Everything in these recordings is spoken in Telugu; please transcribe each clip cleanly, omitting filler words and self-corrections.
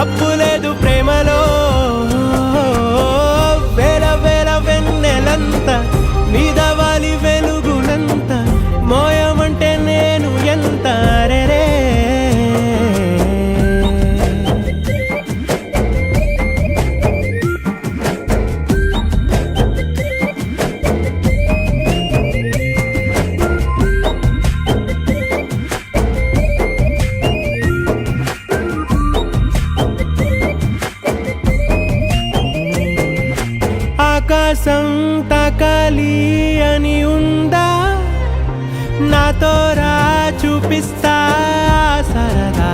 తప్పు లేదు ప్రేమలో. వేల వేల వెన్నెలంత మీద వాలి వెలుగునంత మోయమంటే నేను ఎంత రే. ఆకాశం తాకాలి అని ఉందా, నాతో రా చూపిస్తా సరదా.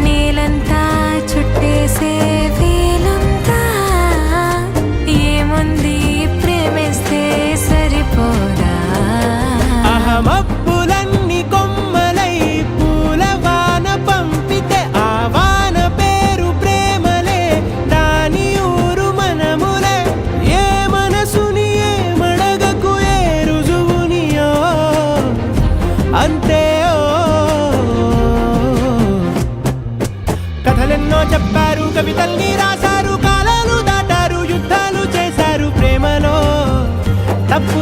నేలంతా చుట్టేసే వేలంతా ఏముంది ప్రేమిస్తే సరిపోదా. అహమప్పులన్నీ కొమ్మలై పూలవాన పంపితే ఆ వాన పేరు ప్రేమలే, దాని ఊరు మనములే. ఏ మనసుని ఏ మడగకు ఏ రుజువునియో అంతే. కథలెన్నో చెప్పారు, కవితల్ని రాశారు, కాలాలు దాటారు, యుద్ధాలు చేశారు ప్రేమలో. తప్పు